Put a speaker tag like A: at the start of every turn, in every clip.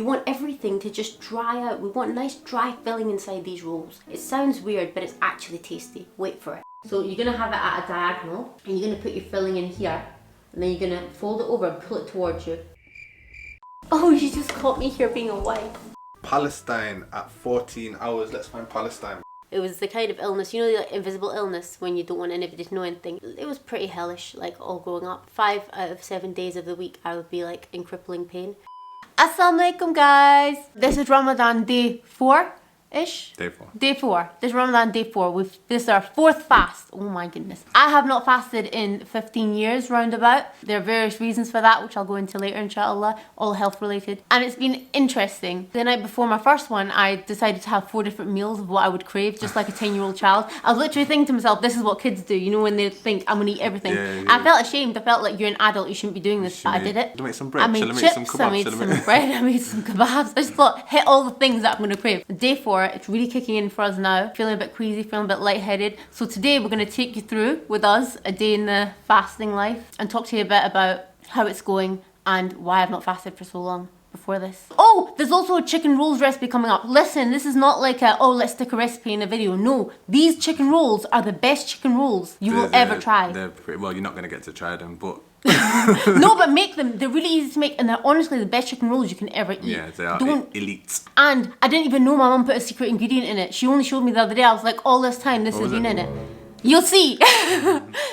A: We want everything to just dry out. We want nice dry filling inside these rolls. It sounds weird, but it's actually tasty. Wait for it. So you're gonna have it at a diagonal, and you're gonna put your filling in here, and then you're gonna fold it over and pull it towards you. Oh, you just caught me here being a wife.
B: Palestine at 14 hours. Let's find Palestine.
A: It was the kind of illness, you know, the like, invisible illness when you don't want anybody to know anything. It was pretty hellish, like all growing up. 5 out of 7 days of the week I would be like in crippling pain. Assalamu alaikum guys. This is Ramadan day 4-ish?
B: Day 4.
A: Day 4. This is Ramadan day 4. This is our 4th fast. Oh my goodness. I have not fasted in 15 years roundabout. There are various reasons for that, which I'll go into later inshallah, all health related. And it's been interesting. The night before my first one, I decided to have 4 different meals of what I would crave, just like a 10-year-old child. I was literally thinking to myself, this is what kids do, you know, when they think, I'm gonna eat everything.
B: Yeah.
A: I felt ashamed. I felt like you're an adult, you shouldn't be doing this, but I did it.
B: Shall I make some bread?
A: I made
B: Shall I make
A: chips,
B: some kebabs?
A: I made some bread, I made some kebabs. I just thought, hit all the things that I'm gonna crave. Day 4, it's really kicking in for us now. Feeling a bit queasy, feeling a bit lightheaded. So today we're going to take you through with us a day in the fasting life and talk to you a bit about how it's going and why I've not fasted for so long before this. Oh, there's also a chicken rolls recipe coming up. Listen, this is not like a, oh, let's stick a recipe in a video. No, these chicken rolls are the best chicken rolls you will ever try.
B: They're pretty, well, you're not going to get to try them, but...
A: No, but make them. They're really easy to make, and they're honestly the best chicken rolls you can ever eat.
B: Yeah, they are elite.
A: And I didn't even know my mum put a secret ingredient in it. She only showed me the other day. I was like, all this time, this has been in it. You'll see.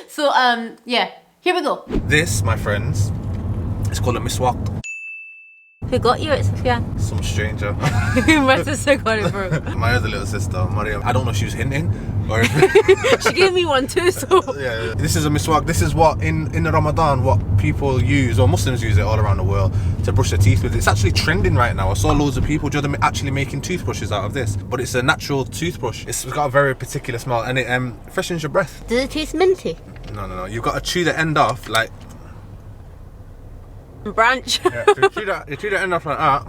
A: So, yeah, here we go.
B: This, my friends, is called a miswak.
A: Who got you it, Sufyan?
B: Some stranger.
A: My sister got it, bro.
B: My other little sister, Mariam. I don't know if she was hinting or if...
A: She gave me one too, so...
B: Yeah, this is a miswak. This is what, in the Ramadan, what people use, or Muslims use it all around the world, to brush their teeth with. It's actually trending right now. I saw loads of people actually making toothbrushes out of this. But it's a natural toothbrush. It's got a very particular smell, and it freshens your breath.
A: Does it taste minty?
B: No. You've got to chew the end off, like...
A: Branch.
B: Yeah, you chew the end off like that.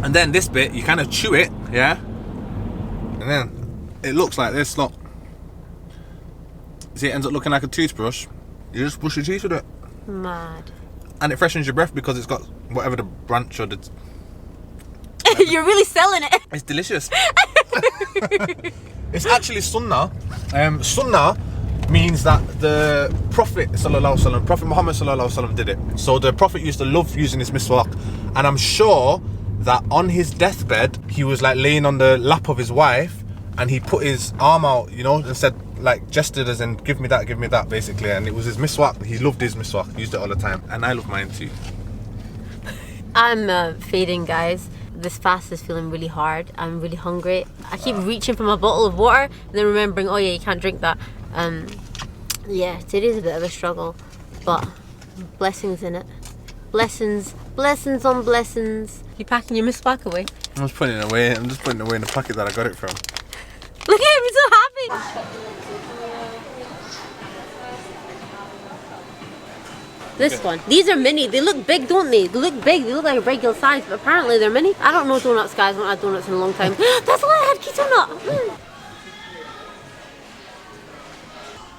B: And then this bit, you kind of chew it, yeah? And then it looks like this, look. See, it ends up looking like a toothbrush. You just brush your teeth with it.
A: Mad.
B: And it freshens your breath because it's got whatever the branch or the...
A: You're really selling it.
B: It's delicious. It's actually sunnah. Sunnah means that the Prophet Prophet Muhammad did it. So the Prophet used to love using this miswak, and I'm sure that on his deathbed he was like laying on the lap of his wife, and he put his arm out, you know, and said, like, gestured as in, give me that basically. And it was his miswak. He loved his miswak, he used it all the time, and I love mine too.
A: I'm fading, guys. This fast is feeling really hard. I'm really hungry. I keep reaching for my bottle of water and then remembering, oh yeah, you can't drink that. Yeah, today's a bit of a struggle, but blessings in it. Blessings on blessings. You packing your miswak away?
B: I'm just putting it away. I'm just putting it away in the packet that I got it from.
A: Look at him, he's so happy. This one. These are mini. They look big, don't they? They look big. They look like a regular size, but apparently they're mini. I don't know donuts, guys. I haven't had donuts in a long time. That's why I had keto nut.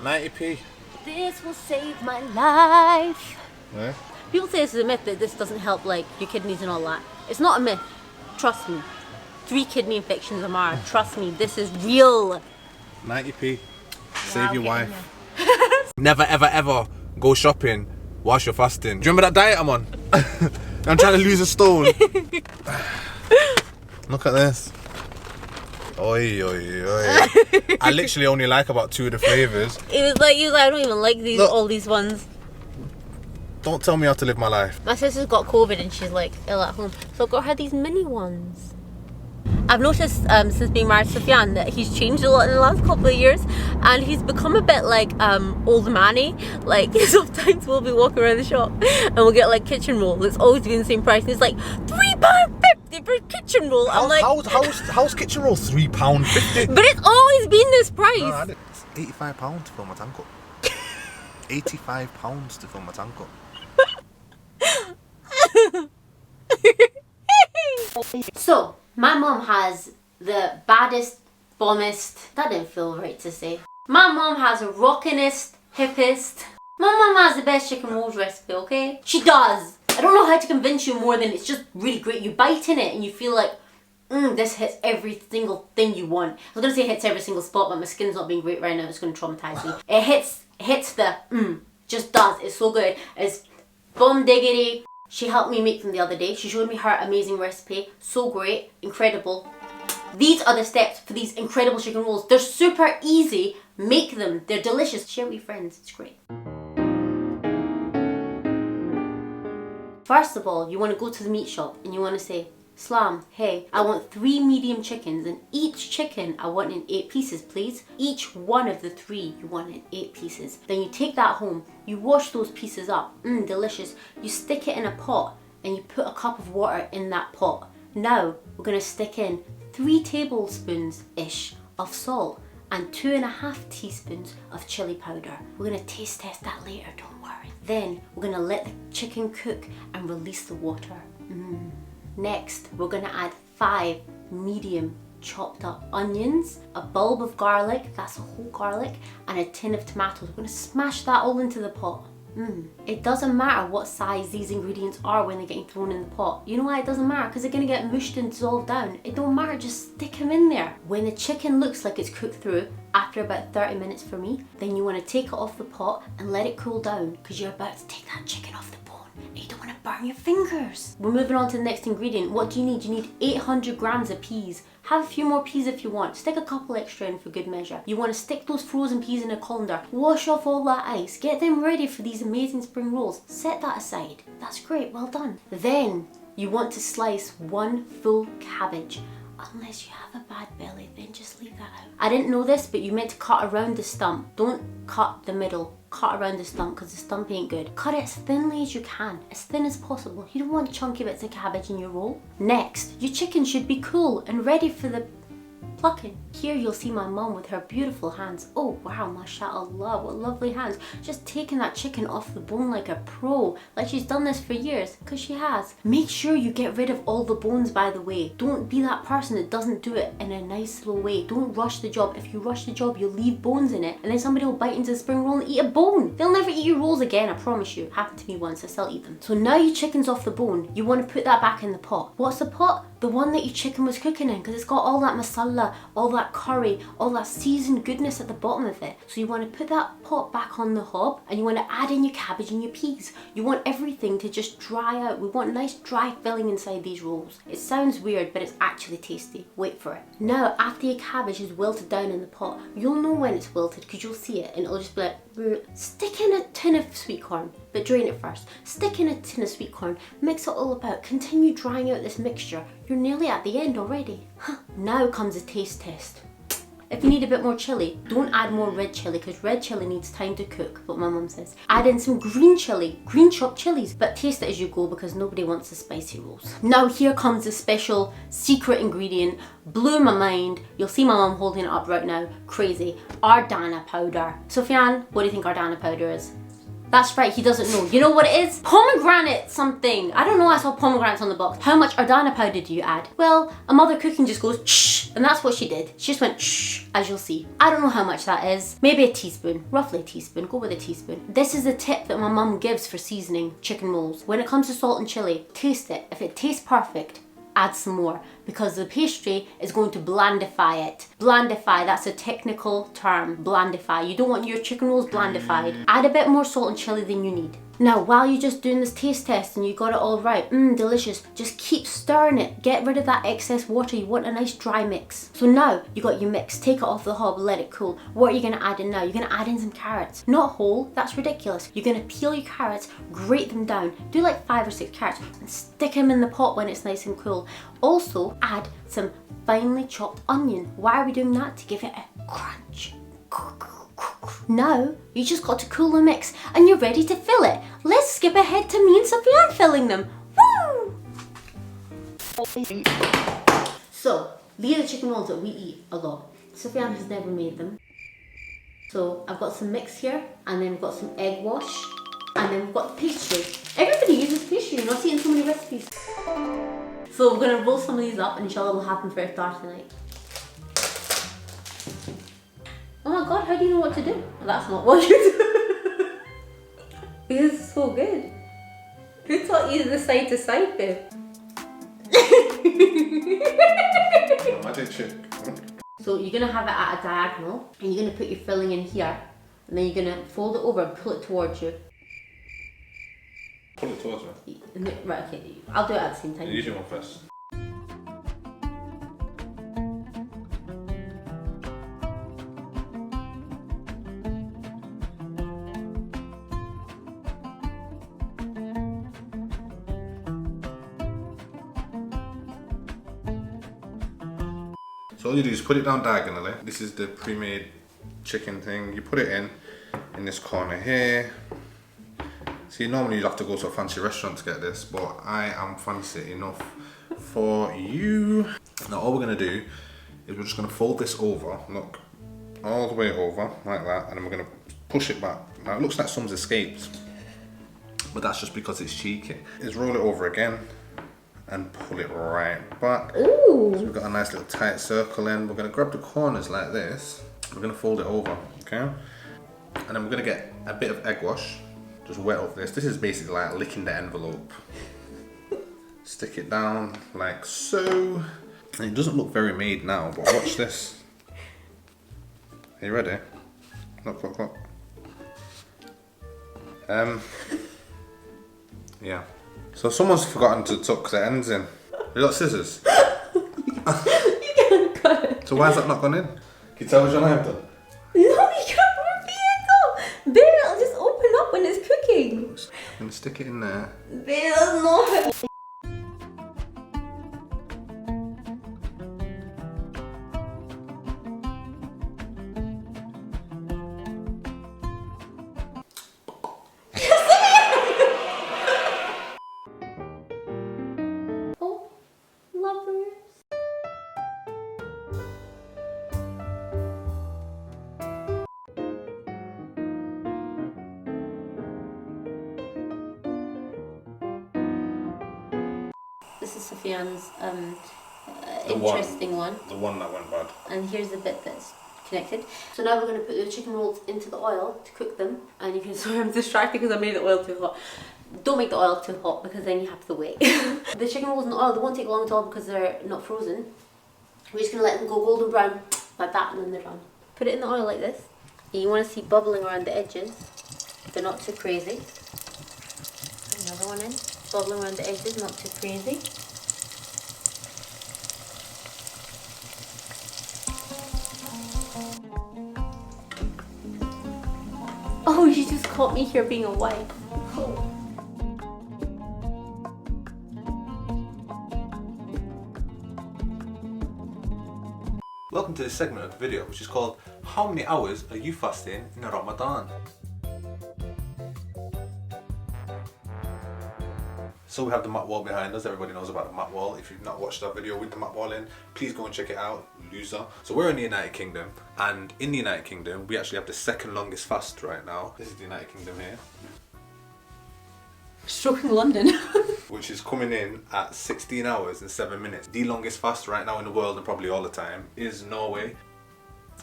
B: 90p.
A: This will save my life.
B: Yeah.
A: People say this is a myth that this doesn't help, like, your kidneys and all that. It's not a myth. Trust me. 3 kidney infections a Mara. Trust me. This is real.
B: 90p. Save your wife. Never, ever, ever go shopping whilst you're fasting. Do you remember that diet I'm on? I'm trying to lose a stone. Look at this. Oi. I literally only like about 2 of the flavours.
A: It was like, I don't even like these.
B: Look.
A: All these ones.
B: Don't tell me how to live my life.
A: My sister's got COVID and she's like ill at home, so I got her these mini ones. I've noticed since being married to Sufyan that he's changed a lot in the last couple of years, and he's become a bit like old manny. Like, sometimes we'll be walking around the shop and we'll get like kitchen roll. It's always been the same price, and it's like £3.50 for kitchen roll. I'm like,
B: how's kitchen roll £3.50?
A: But it's always been this price.
B: No, it's £85 to fill my tank up. £85 to fill my tank up.
A: So, my mum has the baddest, bombest, that didn't feel right to say. My mum has a rockinest, hippest. My mum has the best chicken rolls recipe, okay? She does. I don't know how to convince you more than it's just really great. You bite in it and you feel like, this hits every single thing you want. I was going to say it hits every single spot, but my skin's not being great right now. It's going to traumatize me. It hits the, just does. It's so good. It's bum diggity. She helped me make them the other day. She showed me her amazing recipe. So great. Incredible. These are the steps for these incredible chicken rolls. They're super easy. Make them. They're delicious. Share with your friends. It's great. First of all, you want to go to the meat shop and you want to say, Slam, hey, I want 3 medium chickens, and each chicken I want in 8 pieces, please. Each one of the 3 you want in 8 pieces. Then you take that home, you wash those pieces up, delicious. You stick it in a pot and you put a cup of water in that pot. Now we're going to stick in 3 tablespoons-ish of salt and 2.5 teaspoons of chili powder. We're going to taste test that later, don't worry. Then we're going to let the chicken cook and release the water. Next, we're going to add 5 medium chopped up onions, a bulb of garlic, that's a whole garlic, and a tin of tomatoes. We're going to smash that all into the pot. It doesn't matter what size these ingredients are when they're getting thrown in the pot. You know why it doesn't matter? Because they're going to get mushed and dissolved down. It don't matter, just stick them in there. When the chicken looks like it's cooked through, after about 30 minutes for me, then you want to take it off the pot and let it cool down, because you're about to take that chicken off the bone and you don't want to burn your fingers. We're moving on to the next ingredient. What do you need? You need 800 grams of peas. Have a few more peas if you want. Stick a couple extra in for good measure. You want to stick those frozen peas in a colander. Wash off all that ice. Get them ready for these amazing spring rolls. Set that aside. That's great, well done. Then you want to slice 1 full cabbage. Unless you have a bad belly, then just leave that out. I didn't know this, but you meant to cut around the stump. Don't cut the middle. Cut around the stump, because the stump ain't good. Cut it as thinly as you can, as thin as possible. You don't want chunky bits of cabbage in your roll. Next, your chicken should be cool and ready for the plucking. Here you'll see my mum with her beautiful hands. Oh wow, mashallah, what lovely hands. Just taking that chicken off the bone like a pro, like she's done this for years, because she has. Make sure you get rid of all the bones, by the way. Don't be that person that doesn't do it in a nice slow way. Don't rush the job. If you rush the job, you'll leave bones in it, and then somebody will bite into the spring roll and eat a bone. They'll never eat your rolls again, I promise you. It happened to me once, I still eat them. So now your chicken's off the bone, you want to put that back in the pot. What's the pot? The one that your chicken was cooking in, because it's got all that masala, all that curry, all that seasoned goodness at the bottom of it. So you want to put that pot back on the hob, and you want to add in your cabbage and your peas. You want everything to just dry out. We want nice dry filling inside these rolls. It sounds weird, but it's actually tasty. Wait for it. Now, after your cabbage is wilted down in the pot, you'll know when it's wilted because you'll see it, and it'll just be like, stick in a tin of sweet corn, but drain it first. Stick in a tin of sweet corn, mix it all about, continue drying out this mixture. You're nearly at the end already. Now comes a taste test. If you need a bit more chili, don't add more red chili, because red chili needs time to cook, what my mum says. Add in some green chili, green chopped chilies, but taste it as you go, because nobody wants the spicy rolls. Now here comes the special secret ingredient, blew my mind. You'll see my mum holding it up right now, crazy. Ardana powder. Sufyan, what do you think Ardana powder is? That's right, he doesn't know. You know what it is? Pomegranate something. I don't know, I saw pomegranates on the box. How much Ardana powder do you add? Well, a mother cooking just goes shh, and that's what she did. She just went shh, as you'll see. I don't know how much that is. Maybe a teaspoon, roughly a teaspoon. Go with a teaspoon. This is the tip that my mum gives for seasoning chicken rolls. When it comes to salt and chili, taste it. If it tastes perfect, add some more, because the pastry is going to blandify it. Blandify, that's a technical term, blandify. You don't want your chicken rolls blandified. Add a bit more salt and chili than you need. Now, while you're just doing this taste test and you got it all right, delicious, just keep stirring it. Get rid of that excess water. You want a nice dry mix. So now you got your mix. Take it off the hob, let it cool. What are you gonna add in now? You're gonna add in some carrots. Not whole, that's ridiculous. You're gonna peel your carrots, grate them down. Do like 5 or 6 carrots and stick them in the pot when it's nice and cool. Also, add some finely chopped onion. Why are we doing that? To give it a crunch. Now, you just got to cool the mix and you're ready to fill it. Let's skip ahead to me and Sufyan filling them. Woo! So, these are chicken rolls that we eat a lot. Sufyan has never made them. So, I've got some mix here, and then we've got some egg wash, and then we've got the pastry. Everybody uses pastry, you're not seeing so many recipes. So we're gonna roll some of these up and inshallah will happen for Iftar tonight. Oh my god, how do you know what to do? Well, that's not what you do. This is so good. Who taught you the side to side, babe?
B: I did check.
A: So you're gonna have it at a diagonal, and you're gonna put your filling in here, and then you're gonna fold it over and pull it towards you.
B: Pull it towards me.
A: Right, okay, I'll do it at the same time.
B: You do one first. So all you do is put it down diagonally. This is the pre-made chicken thing. You put it in this corner here. See, normally you'd have to go to a fancy restaurant to get this, but I am fancy enough for you. Now all we're gonna do is we're just gonna fold this over, look, all the way over, like that, and then we're gonna push it back. Now it looks like some's escaped, but that's just because it's cheeky. Is roll it over again, and pull it right back.
A: Ooh.
B: So we've got a nice little tight circle in. We're gonna grab the corners like this. We're gonna fold it over, okay? And then we're gonna get a bit of egg wash, just wet up this. This is basically like licking the envelope. Stick it down like so. And it doesn't look very made now, but watch this. Are you ready? Look, look, look. Yeah. So someone's forgotten to tuck the ends in. You got scissors?
A: You can't cut it.
B: So why has that not gone in? Can you tell what your knife done?
A: No, you can't reveal. Babe, it'll just open up when it's cooking.
B: I'm gonna stick it in there.
A: Babe, that's not. Oh, lovers. This is Sufyan's interesting one.
B: The one that went bad.
A: And here's the bit that's connected. So now we're going to put the chicken rolls into the oil to cook them. And you can, sorry, I'm distracted because I made the oil too hot. Don't make the oil too hot because then you have to wait. The chicken rolls in the oil, they won't take long at all because they're not frozen. We're just going to let them go golden brown like that, and then they're done. Put it in the oil like this. And you want to see bubbling around the edges. They're not too crazy. Another one in. Bubbling around the edges, not too crazy. Oh, you just caught me here being a wife. Oh.
B: Welcome to this segment of the video, which is called How Many Hours Are You Fasting in Ramadan? So we have the mat wall behind us. Everybody knows about the mat wall. If you've not watched that video with the mat wall in, please go and check it out, loser. So we're in the United Kingdom, and in the United Kingdom we actually have the second longest fast right now. This is the United Kingdom here,
A: Stroking London.
B: which is coming in at 16 hours and 7 minutes. The longest fast right now in the world, and probably all the time, is Norway,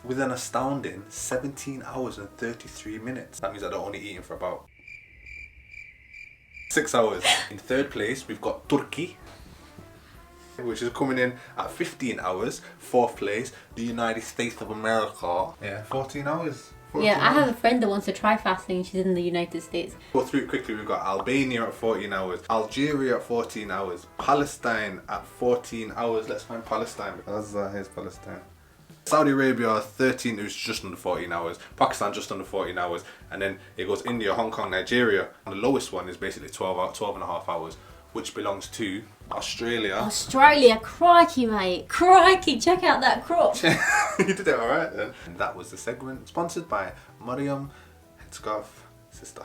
B: with an astounding 17 hours and 33 minutes. That means that they're only eating for about 6 hours. In third place, we've got Turkey, which is coming in at 15 hours. Fourth place, the United States of America. Yeah, 14 hours. 14
A: Yeah, I
B: hours.
A: have a friend that wants to try fasting. She's in the United States.
B: Go through it quickly. We've got Albania at 14 hours, Algeria at 14 hours, Palestine at 14 hours. Let's find Palestine. Here's Palestine. Saudi Arabia 13, it was just under 14 hours. Pakistan just under 14 hours. And then it goes India, Hong Kong, Nigeria. And the lowest one is basically 12 and a half hours, which belongs to Australia.
A: Australia, crikey, mate. Crikey, check out that crop.
B: You did it alright then. And that was the segment, sponsored by Mariam Headscarf Sister.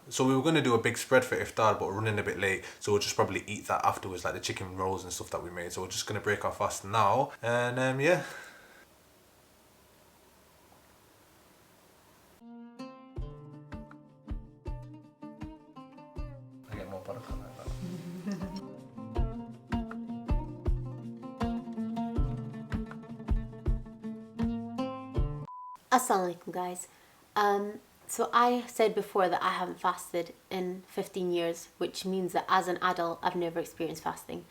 B: So we were going to do a big spread for Iftar, but we're running a bit late, so we'll just probably eat that afterwards, like the chicken rolls and stuff that we made. So we're just going to break our fast now, and yeah. I get more butter like that.
A: Assalamu alaikum, guys. So I said before that I haven't fasted in 15 years, which means that as an adult, I've never experienced fasting.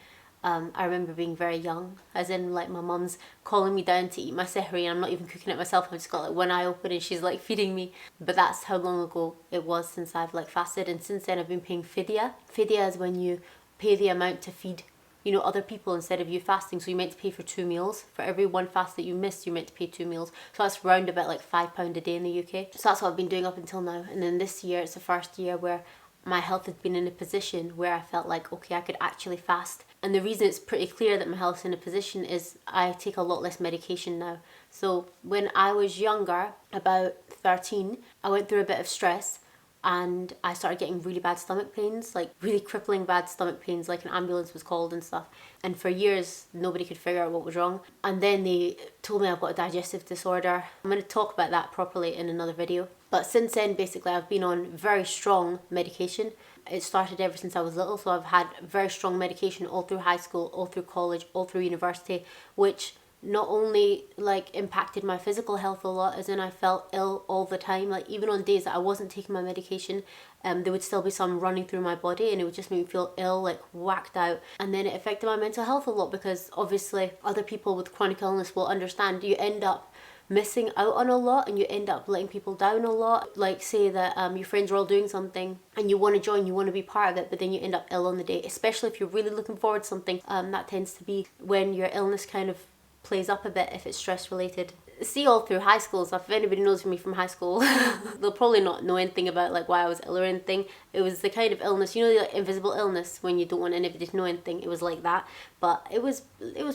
A: I remember being very young, as in like my mum's calling me down to eat my sehri and I'm not even cooking it myself. I've just got like one eye open and she's like feeding me. But that's how long ago it was since I've like fasted, and since then I've been paying fidya. Fidya is when you pay the amount to feed, you know, other people instead of you fasting. So you're meant to pay for 2 meals. For every one fast that you miss, you're meant to pay 2 meals. So that's round about like £5 a day in the UK. So that's what I've been doing up until now. And then this year, it's the first year where my health has been in a position where I felt like, okay, I could actually fast. And the reason it's pretty clear that my health's in a position is I take a lot less medication now. So when I was younger, about 13, I went through a bit of stress and I started getting really bad stomach pains, like really crippling bad stomach pains, like an ambulance was called and stuff. And for years, nobody could figure out what was wrong. And then they told me I've got a digestive disorder. I'm going to talk about that properly in another video. But since then, basically, I've been on very strong medication. It started ever since I was little, so I've had very strong medication all through high school, all through college, all through university, which not only like impacted my physical health a lot, as in I felt ill all the time. Like even on days that I wasn't taking my medication, there would still be some running through my body and it would just make me feel ill, like whacked out. And then it affected my mental health a lot, because obviously other people with chronic illness will understand you end up missing out on a lot and you end up letting people down a lot. Like say that your friends are all doing something and you want to join, you want to be part of it, but then you end up ill on the day, especially if you're really looking forward to something. That tends to be when your illness kind of plays up a bit if it's stress related. See, all through high school stuff, if anybody knows me from high school, they'll probably not know anything about like why I was ill or anything. It was the kind of illness, you know, the like, invisible illness when you don't want anybody to know anything. It was like that, but it was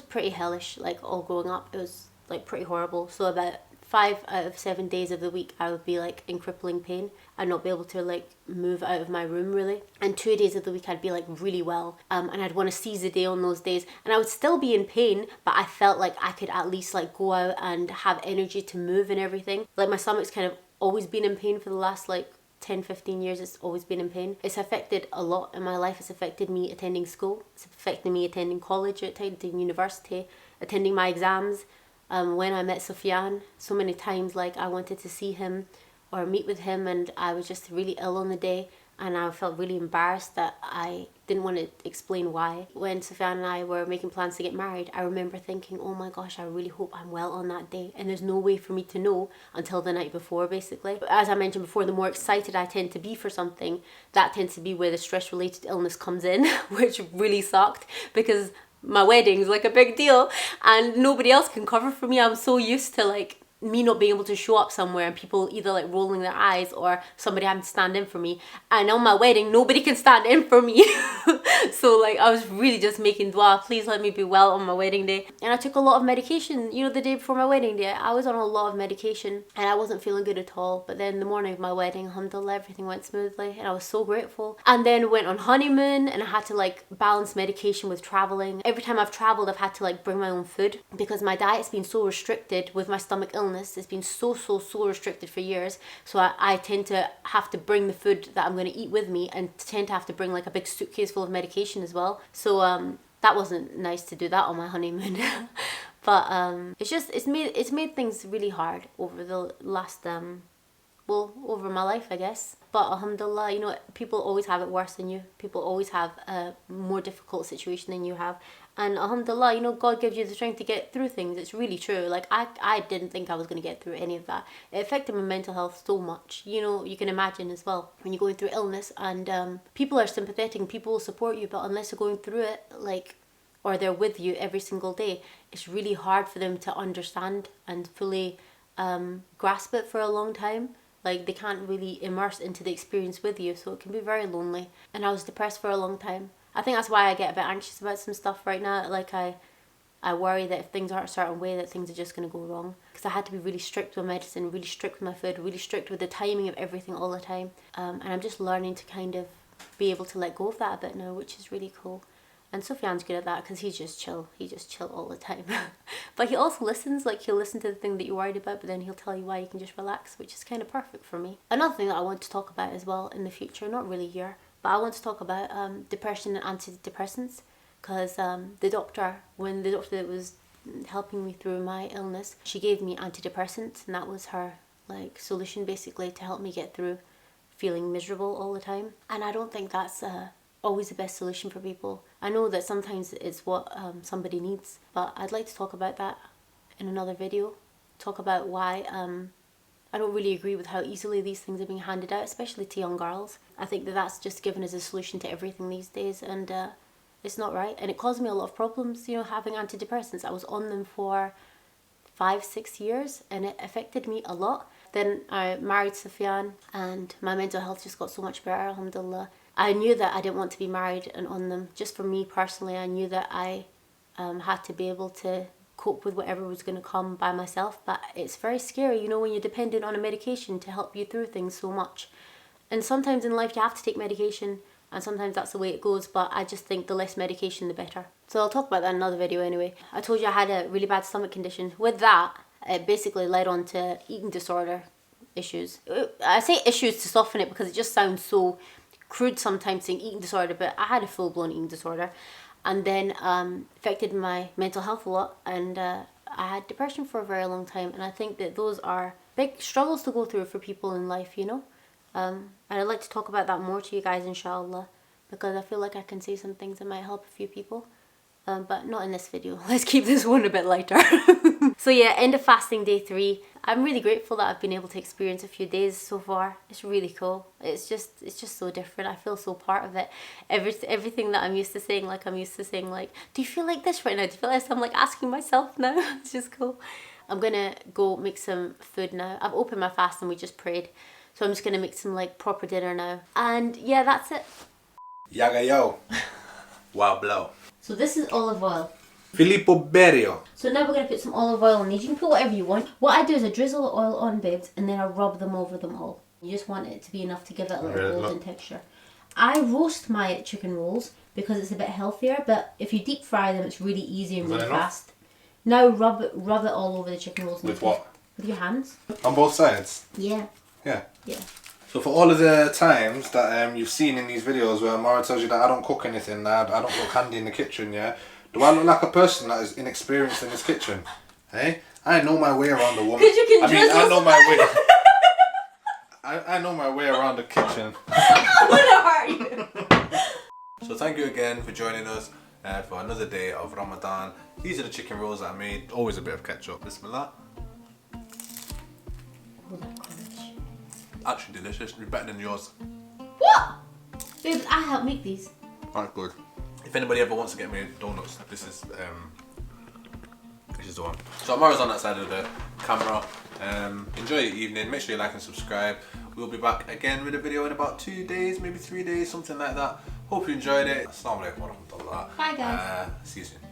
A: pretty hellish. Like all growing up, it was like pretty horrible. So about 5 out of 7 days of the week I would be like in crippling pain and not be able to like move out of my room really, and 2 days of the week I'd be like really well, and I'd want to seize the day on those days, and I would still be in pain, but I felt like I could at least like go out and have energy to move and everything. Like my stomach's kind of always been in pain for the last like 10-15 years. It's always been in pain. It's affected a lot in my life. It's affected me attending school, it's affected me attending college, attending university, attending my exams. When I met Sufyan, so many times like I wanted to see him or meet with him, and I was just really ill on the day, and I felt really embarrassed that I didn't want to explain why. When Sufyan and I were making plans to get married, I remember thinking, oh my gosh, I really hope I'm well on that day, and there's no way for me to know until the night before basically. But as I mentioned before, the more excited I tend to be for something, that tends to be where the stress related illness comes in, which really sucked because my wedding's like a big deal and nobody else can cover for me. I'm so used to like me not being able to show up somewhere and people either like rolling their eyes or somebody having to stand in for me, and on my wedding nobody can stand in for me. So like I was really just making dua, please let me be well on my wedding day. And I took a lot of medication, you know, the day before my wedding day I was on a lot of medication and I wasn't feeling good at all. But then the morning of my wedding, alhamdulillah, everything went smoothly and I was so grateful. And then went on honeymoon and I had to like balance medication with traveling. Every time I've traveled I've had to like bring my own food because my diet's been so restricted with my stomach illness. It's been so restricted for years, so I tend to have to bring the food that I'm going to eat with me, and tend to have to bring like a big suitcase full of medication as well. So that wasn't nice to do that on my honeymoon. But it's made things really hard over the last over my life, I guess. But alhamdulillah, you know, people always have it worse than you. People always have a more difficult situation than you have. And alhamdulillah, you know, God gives you the strength to get through things. It's really true. Like, I didn't think I was going to get through any of that. It affected my mental health so much. You know, you can imagine as well, when you're going through illness and people are sympathetic and people will support you, but unless you're going through it, like, or they're with you every single day, it's really hard for them to understand and fully grasp it for a long time. Like, they can't really immerse into the experience with you, so it can be very lonely. And I was depressed for a long time. I think that's why I get a bit anxious about some stuff right now. Like, I worry that if things aren't a certain way, that things are just going to go wrong. Because I had to be really strict with medicine, really strict with my food, really strict with the timing of everything all the time. And I'm just learning to kind of be able to let go of that a bit now, which is really cool. And Sufyan's good at that because he's just chill. He's just chill all the time. But he also listens. Like, he'll listen to the thing that you're worried about, but then he'll tell you why you can just relax, which is kind of perfect for me. Another thing that I want to talk about as well in the future, not really here, but I want to talk about depression and antidepressants. Because the doctor that was helping me through my illness, she gave me antidepressants, and that was her like solution basically to help me get through feeling miserable all the time. And I don't think that's always the best solution for people. I know that sometimes it's what somebody needs, but I'd like to talk about that in another video. Talk about why I don't really agree with how easily these things are being handed out, especially to young girls. I think that that's just given as a solution to everything these days, and it's not right. And it caused me a lot of problems, you know, having antidepressants. I was on them for 5-6 years, and it affected me a lot. Then I married Sufyan, and my mental health just got so much better, alhamdulillah. I knew that I didn't want to be married and on them. Just for me personally, I knew that I had to be able to cope with whatever was going to come by myself. But it's very scary, you know, when you're dependent on a medication to help you through things so much. And sometimes in life you have to take medication, and sometimes that's the way it goes, but I just think the less medication the better. So I'll talk about that in another video anyway. I told you I had a really bad stomach condition. With that, it basically led on to eating disorder issues. I say issues to soften it because it just sounds so crude sometimes saying eating disorder, but I had a full-blown eating disorder. And then affected my mental health a lot, and I had depression for a very long time. And I think that those are big struggles to go through for people in life, you know. And I'd like to talk about that more to you guys, inshallah, because I feel like I can say some things that might help a few people. But not in this video. Let's keep this one a bit lighter. So yeah, end of fasting day 3. I'm really grateful that I've been able to experience a few days so far. It's really cool. It's just so different. I feel so part of it. Everything that I'm used to saying, like, do you feel like this right now? Do you feel like this? I'm like asking myself now. It's just cool. I'm gonna go make some food now. I've opened my fast and we just prayed. So I'm just gonna make some like proper dinner now. And yeah, that's it.
B: Yaga yo. Wow blow.
A: So this is olive oil.
B: Filippo Berio.
A: So now we're going to put some olive oil on these. You can put whatever you want. What I do is I drizzle the oil on, babes, and then I rub them over them all. You just want it to be enough to give it a little golden texture. I roast my chicken rolls because it's a bit healthier, but if you deep fry them, it's really easy and really fast. Now rub it all over the chicken rolls.
B: With what?
A: With your hands.
B: On both sides?
A: Yeah.
B: Yeah.
A: Yeah.
B: So for all of the times that you've seen in these videos where Mara tells you that I don't cook anything, I don't look handy in the kitchen, yeah? Do I look like a person that is inexperienced in this kitchen? Hey? I know my way around the woman. I know my way. I know my way around the kitchen.
A: I'm gonna hurt you.
B: So thank you again for joining us for another day of Ramadan. These are the chicken rolls that I made. Always a bit of ketchup. Bismillah. Actually delicious. Better than yours.
A: What? Babe, I helped make these.
B: Alright, good. If anybody ever wants to get me donuts, this is the one. So Amara's on that side of the camera. Enjoy your evening. Make sure you like and subscribe. We'll be back again with a video in about 2 days, maybe 3 days, something like that. Hope you enjoyed it. Assalamu alaikum wa rahmatullah.
A: Bye guys.
B: See you soon.